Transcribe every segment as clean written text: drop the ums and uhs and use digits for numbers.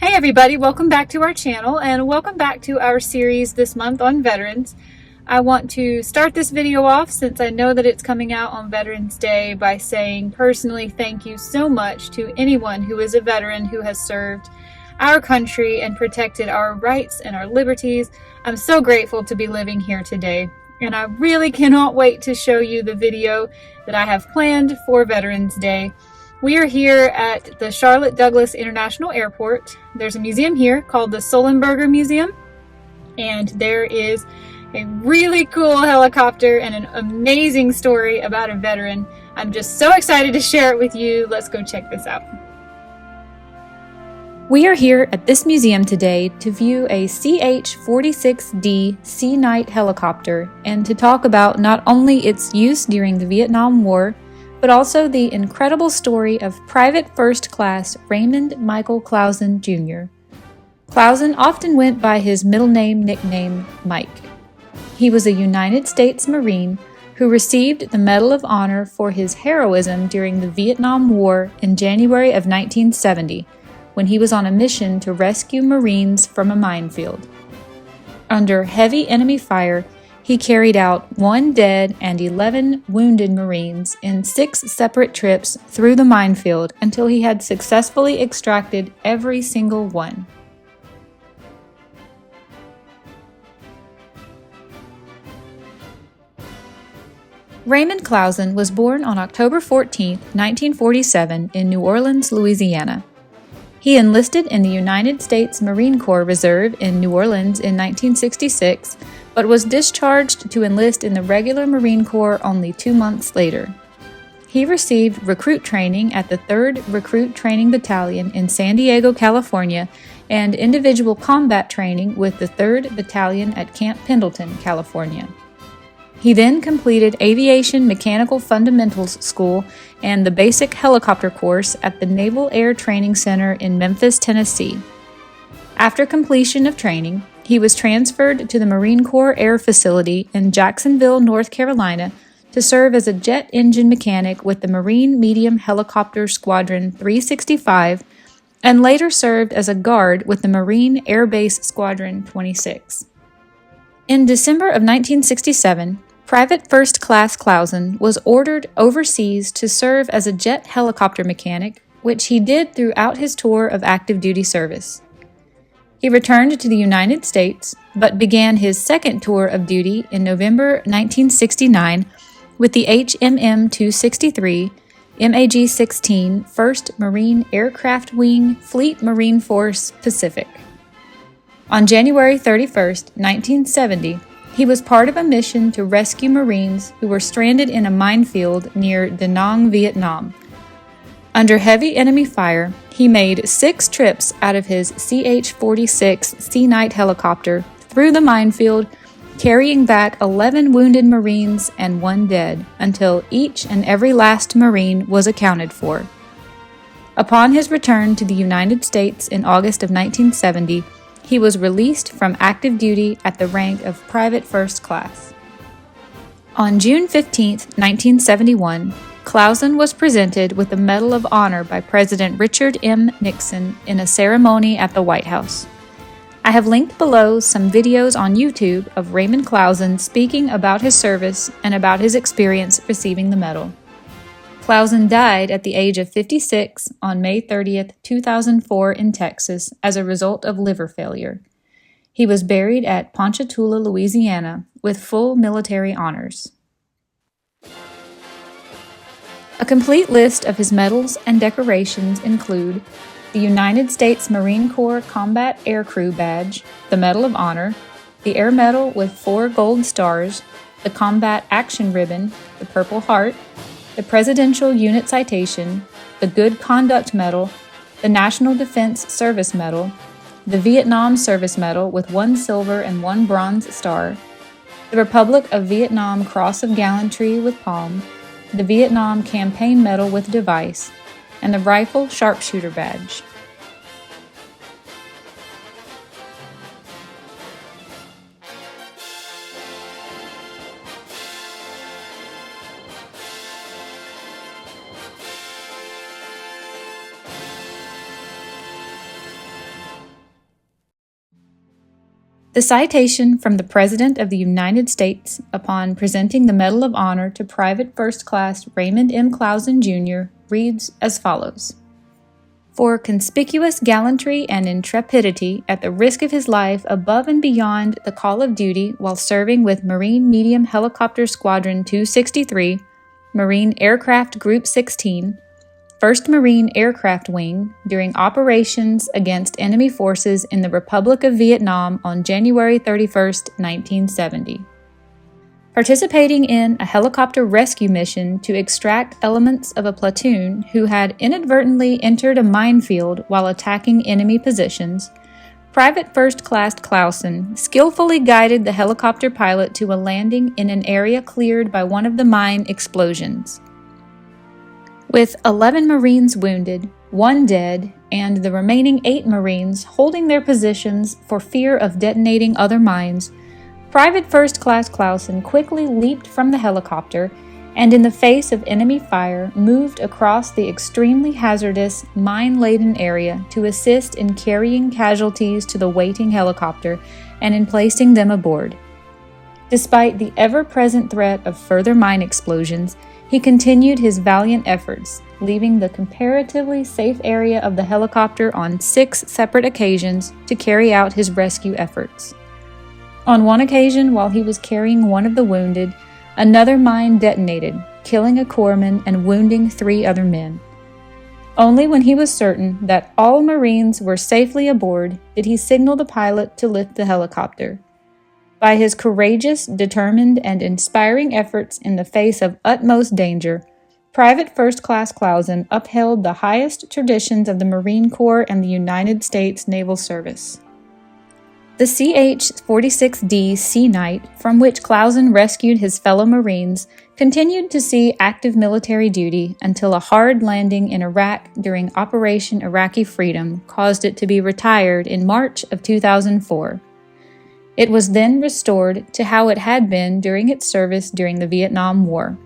Hey everybody, welcome back to our channel and welcome back to our series this month on veterans. I want to start this video off, since I know that it's coming out on Veterans Day, by saying personally thank you so much to anyone who is a veteran who has served our country and protected our rights and our liberties. I'm so grateful to be living here today, and I really cannot wait to show you the video that I have planned for Veterans Day. We are here at the Charlotte Douglas International Airport. There's a museum here called the Sullenberger Museum, and there is a really cool helicopter and an amazing story about a veteran. I'm just so excited to share it with you. Let's go check this out. We are here at this museum today to view a CH46D Sea Knight helicopter and to talk about not only its use during the Vietnam War, but also the incredible story of Private First Class Raymond Michael CLAUSEN, Jr. CLAUSEN often went by his middle name nickname Mike. He was a United States Marine who received the Medal of Honor for his heroism during the Vietnam War in January of 1970, when he was on a mission to rescue Marines from a minefield. Under heavy enemy fire, he carried out 1 dead and 11 wounded Marines in 6 separate trips through the minefield until he had successfully extracted every single one. Raymond CLAUSEN was born on October 14, 1947 in New Orleans, Louisiana. He enlisted in the United States Marine Corps Reserve in New Orleans in 1966, but was discharged to enlist in the regular Marine Corps only 2 months later. He received recruit training at the 3rd Recruit Training Battalion in San Diego, California, and individual combat training with the 3rd Battalion at Camp Pendleton, California. He then completed Aviation Mechanical Fundamentals School and the Basic Helicopter course at the Naval Air Training Center in Memphis, Tennessee. After completion of training, he was transferred to the Marine Corps Air Facility in Jacksonville, North Carolina, to serve as a jet engine mechanic with the Marine Medium Helicopter Squadron 365, and later served as a guard with the Marine Air Base Squadron 26. In December of 1967, Private First Class CLAUSEN was ordered overseas to serve as a jet helicopter mechanic, which he did throughout his tour of active duty service. He returned to the United States, but began his second tour of duty in November 1969 with the HMM-263 MAG-16 1st Marine Aircraft Wing Fleet Marine Force Pacific. On January 31, 1970, he was part of a mission to rescue Marines who were stranded in a minefield near Da Nang, Vietnam. Under heavy enemy fire, he made 6 trips out of his CH46 Sea Knight helicopter through the minefield, carrying back 11 wounded Marines and 1 dead, until each and every last Marine was accounted for. Upon his return to the United States in August of 1970, he was released from active duty at the rank of Private First Class. On June 15, 1971, CLAUSEN was presented with the Medal of Honor by President Richard M. Nixon in a ceremony at the White House. I have linked below some videos on YouTube of Raymond CLAUSEN speaking about his service and about his experience receiving the medal. CLAUSEN died at the age of 56 on May 30, 2004 in Texas as a result of liver failure. He was buried at Ponchatoula, Louisiana, with full military honors. A complete list of his medals and decorations include the United States Marine Corps Combat Aircrew Badge, the Medal of Honor, the Air Medal with 4 gold stars, the Combat Action Ribbon, the Purple Heart, the Presidential Unit Citation, the Good Conduct Medal, the National Defense Service Medal, the Vietnam Service Medal with 1 silver and 1 bronze star, the Republic of Vietnam Cross of Gallantry with palm, the Vietnam Campaign Medal with device, and the Rifle Sharpshooter Badge. The citation from the President of the United States upon presenting the Medal of Honor to Private First Class Raymond M. Clausen, Jr. reads as follows: "For conspicuous gallantry and intrepidity at the risk of his life above and beyond the call of duty while serving with Marine Medium Helicopter Squadron 263, Marine Aircraft Group 16, 1st Marine Aircraft Wing during operations against enemy forces in the Republic of Vietnam on January 31, 1970. Participating in a helicopter rescue mission to extract elements of a platoon who had inadvertently entered a minefield while attacking enemy positions, Private First Class CLAUSEN skillfully guided the helicopter pilot to a landing in an area cleared by one of the mine explosions. With 11 Marines wounded, 1 dead, and the remaining 8 Marines holding their positions for fear of detonating other mines, Private First Class CLAUSEN quickly leaped from the helicopter and, in the face of enemy fire, moved across the extremely hazardous, mine-laden area to assist in carrying casualties to the waiting helicopter and in placing them aboard. Despite the ever-present threat of further mine explosions, he continued his valiant efforts, leaving the comparatively safe area of the helicopter on 6 separate occasions to carry out his rescue efforts. On one occasion, while he was carrying one of the wounded, another mine detonated, killing a corpsman and wounding 3 other men. Only when he was certain that all Marines were safely aboard did he signal the pilot to lift the helicopter. By his courageous, determined, and inspiring efforts in the face of utmost danger, Private First Class CLAUSEN upheld the highest traditions of the Marine Corps and the United States Naval Service. The CH46D Sea Knight, from which CLAUSEN rescued his fellow Marines, continued to see active military duty until a hard landing in Iraq during Operation Iraqi Freedom caused it to be retired in March of 2004. It was then restored to how it had been during its service during the Vietnam War.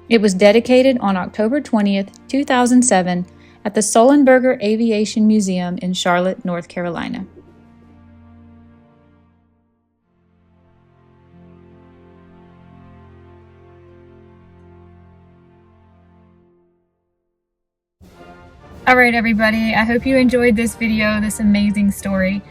It was dedicated on October 20, 2007, at the Sullenberger Aviation Museum in Charlotte, North Carolina. Alright everybody, I hope you enjoyed this video, this amazing story.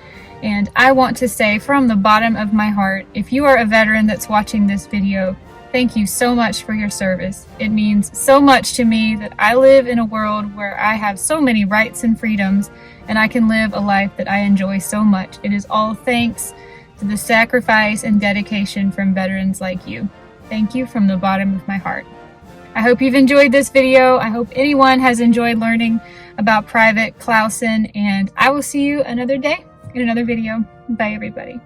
And I want to say from the bottom of my heart, if you are a veteran that's watching this video, thank you so much for your service. It means so much to me that I live in a world where I have so many rights and freedoms, and I can live a life that I enjoy so much. It is all thanks to the sacrifice and dedication from veterans like you. Thank you from the bottom of my heart. I hope you've enjoyed this video. I hope anyone has enjoyed learning about Private CLAUSEN, and I will see you another day in another video. Bye everybody.